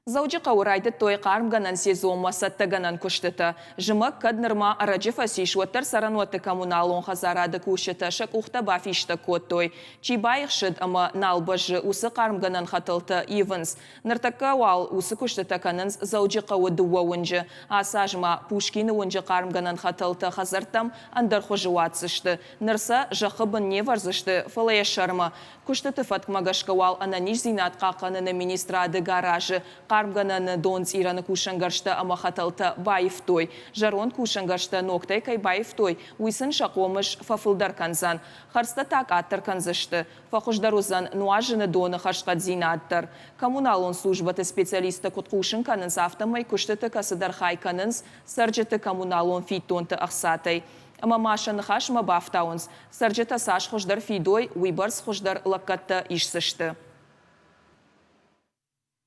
Заучи қауырайды той қарымганан сезуыма саттаганан күштіті. Жымық каднырма араджифа сишуаттар сарануатты коммуналон хазарады күшіті шық ұқта бафишті код той. Чибайық шыд ама налбажы усы қарымганан хатылты Иванс. Ныртакка уал усы күштіті канынз заучи қауы дуа унжы. Асажма Пушкины унжы қарымганан хатылты хазартам андар хожуатсышты. Нырса жақыбын не варзышты фалая шарма. Күштіті фаткмагашка уал ананиш зинат қақаныны министрады гаражы. Қарымгананы донс ираны кушангаршты ама хаталты байыф той. Жарон кушангаршты ноктай кай байыф той. Уйсын шақомыш фафылдар канзан. Харста так аттар канзышты. Фахуждарузан нуажыны доны хашқат зинаттар. Коммуналон службаты специалисты куткушын канынс автомай күштіті касыдар хай канынс сарджеті коммуналон фитонты ақсатай. Ама машаны хаш ма бафтауынс. Сарджета саш хождар фидой, уйбарс хождар лаккатты ишсышты.